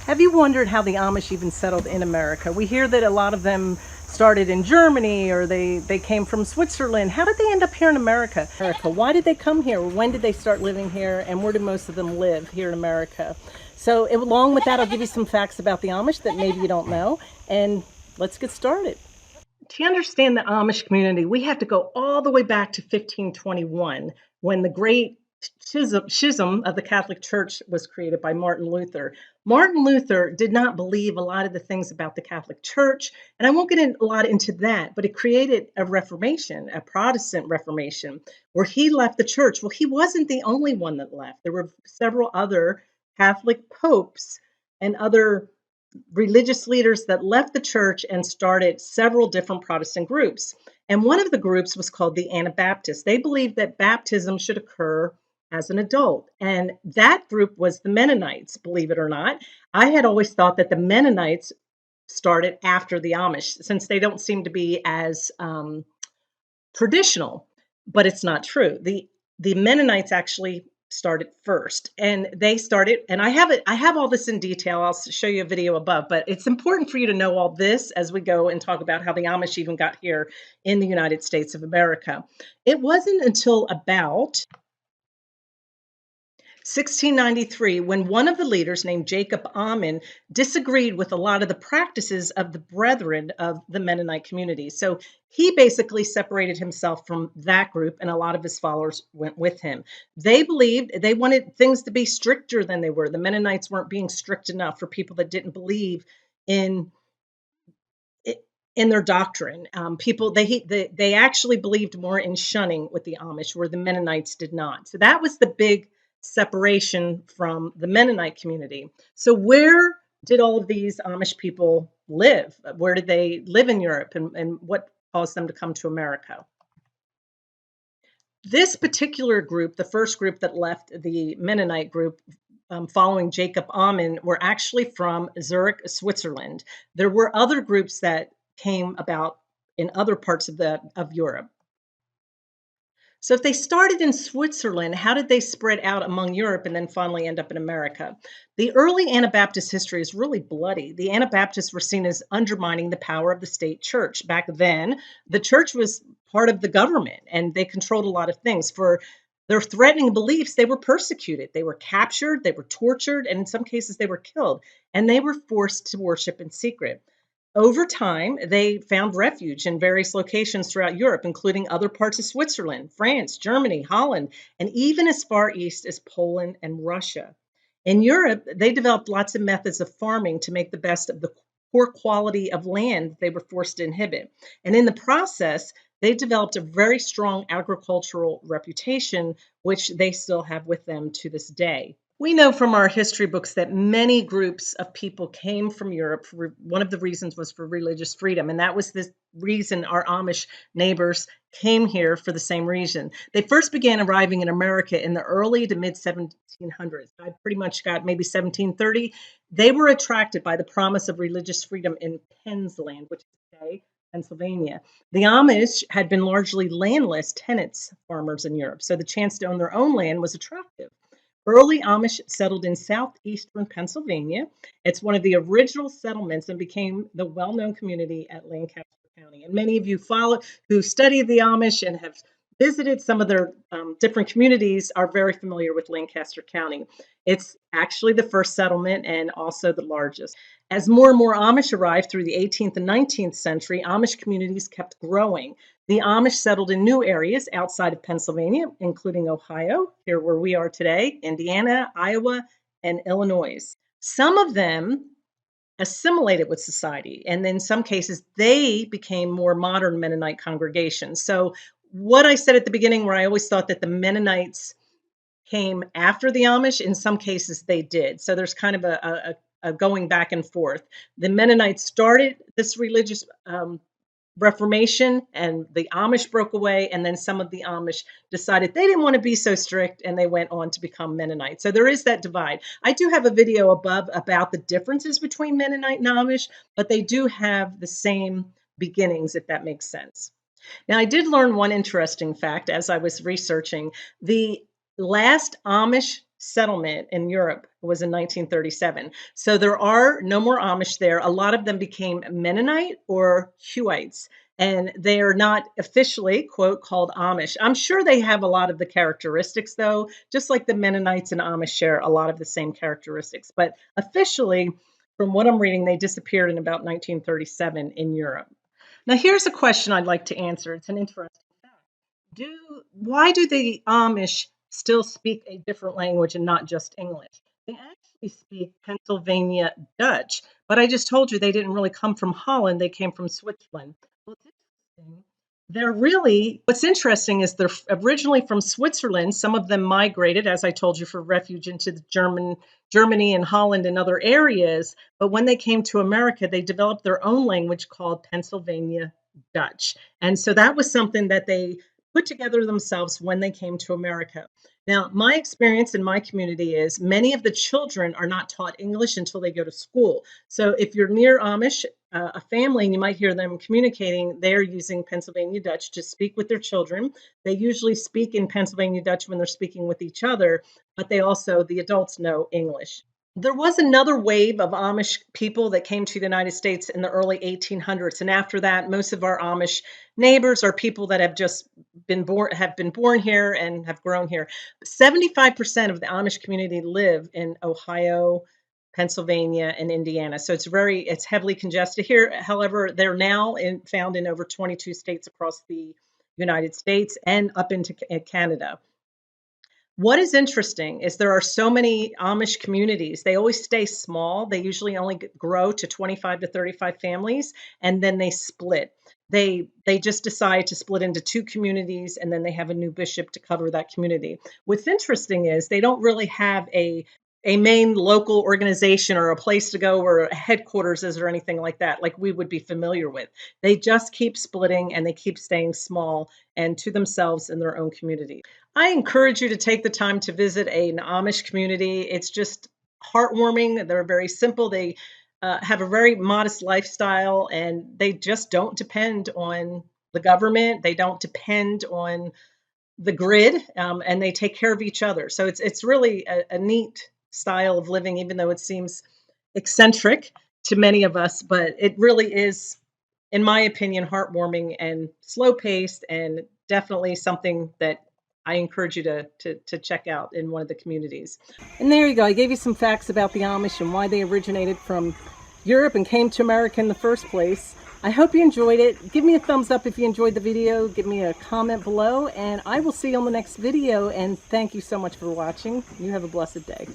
Have you wondered how the Amish even settled in America? We hear that a lot of them started in Germany or they came from Switzerland. How did they end up here in America? Why did they come here? When did they start living here? And where do most of them live here in America? So, along with that, I'll give you some facts about the Amish that maybe you don't know. And let's get started. To understand the Amish community, we have to go all the way back to 1521 when the great schism of the Catholic Church was created by Martin Luther. Martin Luther did not believe a lot of the things about the Catholic Church, and I won't get a lot into that, but it created a Reformation, a Protestant Reformation, where he left the church. Well, he wasn't the only one that left. There were several other Catholic popes and other religious leaders that left the church and started several different Protestant groups. And one of the groups was called the Anabaptists. They believed that baptism should occur as an adult. And that group was the Mennonites, believe it or not. I had always thought that the Mennonites started after the Amish, since they don't seem to be as traditional, but it's not true. The Mennonites actually started first, and they started, and I have all this in detail. I'll show you a video above, but it's important for you to know all this as we go and talk about how the Amish even got here in the United States of America. It wasn't until about 1693, when one of the leaders named Jacob Ammon disagreed with a lot of the practices of the brethren of the Mennonite community. So he basically separated himself from that group, and a lot of his followers went with him. They believed they wanted things to be stricter than they were. The Mennonites weren't being strict enough for people that didn't believe in in their doctrine. People they actually believed more in shunning with the Amish, where the Mennonites did not. So that was the big separation from the Mennonite community. So where did all of these Amish people live? Where did they live in Europe, and what caused them to come to America? This particular group, the first group that left the Mennonite group, following Jacob Ammon, were actually from Zurich, Switzerland. There were other groups that came about in other parts of Europe. So if they started in Switzerland, how did they spread out among Europe and then finally end up in America? The early Anabaptist history is really bloody. The Anabaptists were seen as undermining the power of the state church. Back then, the church was part of the government and they controlled a lot of things. For their threatening beliefs, they were persecuted. They were captured, they were tortured, and in some cases, they were killed. And they were forced to worship in secret. Over time, they found refuge in various locations throughout Europe, including other parts of Switzerland, France, Germany, Holland, and even as far east as Poland and Russia. In Europe, they developed lots of methods of farming to make the best of the poor quality of land they were forced to inhabit. And in the process, they developed a very strong agricultural reputation, which they still have with them to this day. We know from our history books that many groups of people came from Europe. One of the reasons was for religious freedom, and that was the reason our Amish neighbors came here for the same reason. They first began arriving in America in the early to mid 1700s. I pretty much got maybe 1730. They were attracted by the promise of religious freedom in Penn's land, which is today Pennsylvania. The Amish had been largely landless tenants farmers in Europe, so the chance to own their own land was attractive. Early Amish settled in southeastern Pennsylvania. It's one of the original settlements and became the well-known community at Lancaster County. And many of you who study the Amish and have visited some of their different communities are very familiar with Lancaster County. It's actually the first settlement and also the largest. As more and more Amish arrived through the 18th and 19th century, Amish communities kept growing. The Amish settled in new areas outside of Pennsylvania, including Ohio, here where we are today, Indiana, Iowa, and Illinois. Some of them assimilated with society, and in some cases, they became more modern Mennonite congregations. So, what I said at the beginning, where I always thought that the Mennonites came after the Amish, in some cases they did. So, there's kind of a going back and forth. The Mennonites started this religious Reformation, and the Amish broke away, and then some of the Amish decided they didn't want to be so strict, and they went on to become Mennonite. So there is that divide. I do have a video above about the differences between Mennonite and Amish, but they do have the same beginnings, if that makes sense. Now, I did learn one interesting fact as I was researching. The last Amish settlement in Europe was in 1937. So there are no more Amish there. A lot of them became Mennonite or Huites, and they are not officially, quote, called Amish. I'm sure they have a lot of the characteristics, though, just like the Mennonites and Amish share a lot of the same characteristics. But officially, from what I'm reading, they disappeared in about 1937 in Europe. Now, here's a question I'd like to answer. It's an interesting fact. Why do the Amish still speak a different language and not just English? They actually speak Pennsylvania Dutch, but I just told you they didn't really come from Holland, they came from Switzerland. Well, it's interesting. What's interesting is they're originally from Switzerland. Some of them migrated, as I told you, for refuge into the Germany and Holland and other areas. But when they came to America, they developed their own language called Pennsylvania Dutch. And so that was something that they put together themselves when they came to America. Now, my experience in my community is many of the children are not taught English until they go to school. So if you're near Amish, a family, and you might hear them communicating, they're using Pennsylvania Dutch to speak with their children. They usually speak in Pennsylvania Dutch when they're speaking with each other, but the adults know English. There was another wave of Amish people that came to the United States in the early 1800s, and after that, most of our Amish neighbors are people that have been born here and have grown here. 75% of the Amish community live in Ohio, Pennsylvania, and Indiana. So it's heavily congested here. However, they're now found in over 22 states across the United States and up into Canada. What is interesting is there are so many Amish communities. They always stay small. They usually only grow to 25 to 35 families, and then they split. They just decide to split into two communities, and then they have a new bishop to cover that community. What's interesting is they don't really have a main local organization or a place to go or a headquarters is or anything like that, like we would be familiar with. They just keep splitting and they keep staying small and to themselves in their own community. I encourage you to take the time to visit an Amish community. It's just heartwarming. They're very simple. They have a very modest lifestyle, and they just don't depend on the government. They don't depend on the grid, and they take care of each other. So it's really a neat style of living, even though it seems eccentric to many of us. But it really is, in my opinion, heartwarming and slow paced, and definitely something that I encourage you to check out in one of the communities. And there you go. I gave you some facts about the Amish and why they originated from Europe and came to America in the first place. I hope you enjoyed it. Give me a thumbs up if you enjoyed the video. Give me a comment below, and I will see you on the next video. And thank you so much for watching. You have a blessed day.